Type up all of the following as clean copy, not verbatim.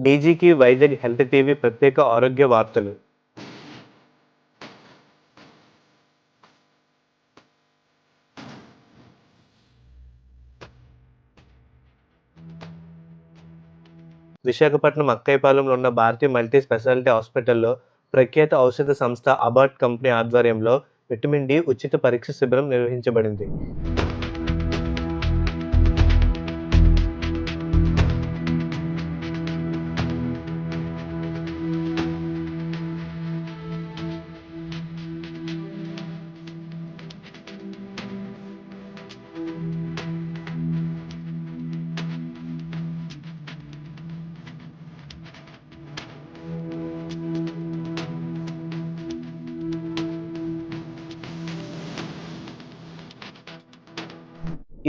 డీజీకి Vizag health TV ప్రత్యేక ఆరోగ్య వార్తలు. విశాఖపట్నం అక్కయ్యపాలెంలో ఉన్న భారతీయ మల్టీ స్పెషాలిటీ హాస్పిటల్లో ప్రఖ్యాత ఔషధ సంస్థ అబాట్ కంపెనీ ఆధ్వర్యంలో విటమిన్ డి ఉచిత పరీక్ష శిబిరం నిర్వహించబడింది.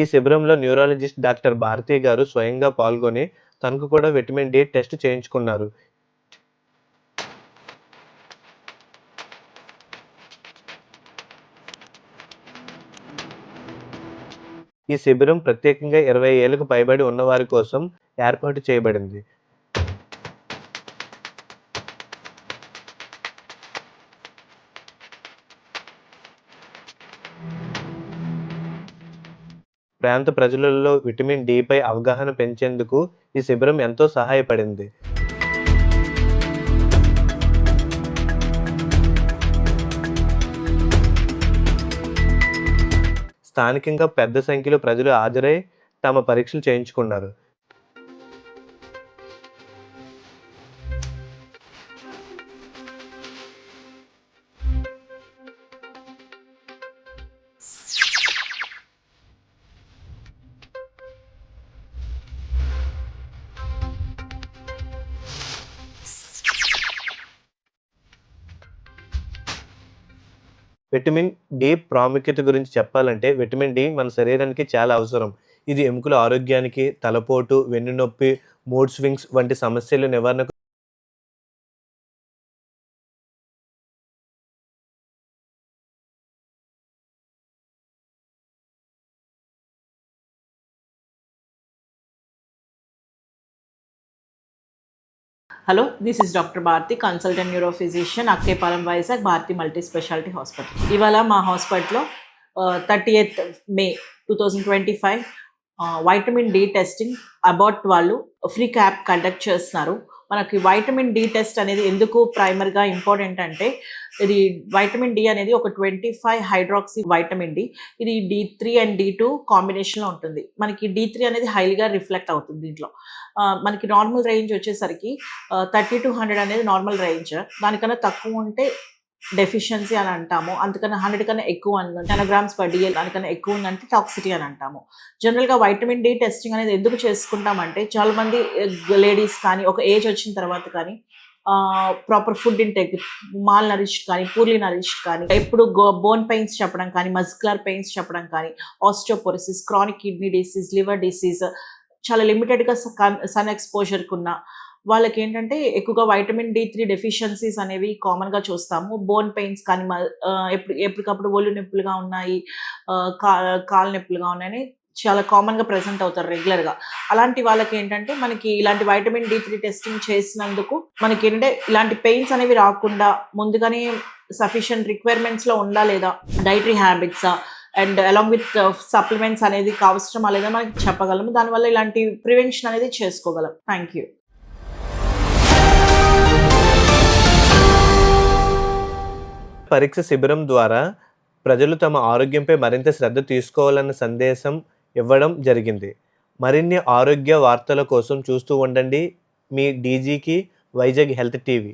ఈ శిబిరంలో న్యూరాలజిస్ట్ డాక్టర్ భారతి గారు స్వయంగా పాల్గొని తనకు కూడా విటమిన్ డి టెస్ట్ చేయించుకున్నారు. ఈ శిబిరం ప్రత్యేకంగా 20 ఏళ్లకు పైబడి ఉన్నవారి కోసం ఏర్పాటు చేయబడింది. ప్రాంత ప్రజలలో విటమిన్ డి పై అవగాహన పెంచేందుకు ఈ శిబిరం ఎంతో సహాయపడింది. స్థానికంగా పెద్ద సంఖ్యలో ప్రజలు హాజరై తమ పరీక్షలు చేయించుకున్నారు. విటమిన్ డి ప్రాముఖ్యత గురించి చెప్పాలంటే, విటమిన్ డి మన శరీరానికి చాలా అవసరం. ఇది ఎముకల ఆరోగ్యానికి, తలపోటు, వెన్నునొప్పి, మూడ్ స్వింగ్స్ వంటి సమస్యల నివారణకు Hello, this is Dr. Bharti, consultant neurophysician, Akkayapalem Vizag Bharati multi speciality hospital. ఇవాళ మా హాస్పిటల్లో 30th May 2025 vitamin D testing Abbott వాళ్ళు ఫ్రీ క్యాంప్ కండక్ట్ చేస్తున్నారు. మనకి వైటమిన్ డి టెస్ట్ అనేది ఎందుకు ప్రైమర్గా ఇంపార్టెంట్ అంటే, ఇది వైటమిన్ డి అనేది ఒక 25 హైడ్రాక్సీ వైటమిన్ డి. ఇది D3 అండ్ D2 కాంబినేషన్లో ఉంటుంది. మనకి D3 అనేది హైలీగా రిఫ్లెక్ట్ అవుతుంది దీంట్లో. మనకి నార్మల్ రేంజ్ వచ్చేసరికి 30 to 100 అనేది నార్మల్ రేంజ్. దానికన్నా తక్కువ ఉంటే డెఫిషియన్సీ అని అంటాము. అందుకన్నా 100 కన్నా ఎక్కువ nanograms per DL దానికన్నా ఎక్కువ ఉందంటే టాక్సిటీ అని అంటాము. జనరల్గా వైటమిన్ డి టెస్టింగ్ అనేది ఎందుకు చేసుకుంటామంటే, చాలా మంది లేడీస్ కానీ ఒక ఏజ్ వచ్చిన తర్వాత కానీ proper food intake, mall nourished కానీ పూర్లీ నరిష్డ్ కానీ, ఎప్పుడు బోన్ పెయిన్స్ చెప్పడం కానీ, మస్కులర్ పెయిన్స్ చెప్పడం కానీ, osteoporosis, chronic kidney disease, liver disease, చాలా లిమిటెడ్గా సన్ ఎక్స్పోజర్కి ఉన్న వాళ్ళకి ఏంటంటే ఎక్కువగా వైటమిన్ D3 డెఫిషియన్సీస్ అనేవి కామన్గా చూస్తాము. బోన్ పెయిన్స్ కానీ, ఎప్పటికప్పుడు ఒళ్ళు నొప్పులుగా ఉన్నాయి, కాలు నొప్పులుగా ఉన్నాయని చాలా కామన్గా ప్రెజెంట్ అవుతారు రెగ్యులర్గా. అలాంటి వాళ్ళకి ఏంటంటే మనకి ఇలాంటి వైటమిన్ D3 టెస్టింగ్ చేసినందుకు మనకి ఏంటంటే ఇలాంటి పెయిన్స్ అనేవి రాకుండా ముందుగానే సఫిషియంట్ రిక్వైర్మెంట్స్లో ఉందా లేదా, డైటరీ హ్యాబిట్సా అండ్ అలాంగ్ విత్ సప్లిమెంట్స్ అనేది అవసరమా లేదా మనకి చెప్పగలము. దానివల్ల ఇలాంటి ప్రివెన్షన్ అనేది చేసుకోగలం. Thank you. పరీక్ష శిబిరం ద్వారా ప్రజలు తమ ఆరోగ్యంపై మరింత శ్రద్ధ తీసుకోవాలన్న సందేశం ఇవ్వడం జరిగింది. మరిన్ని ఆరోగ్య వార్తల కోసం చూస్తూ ఉండండి మీ డీజీకి వైజాగ్ హెల్త్ టీవీ.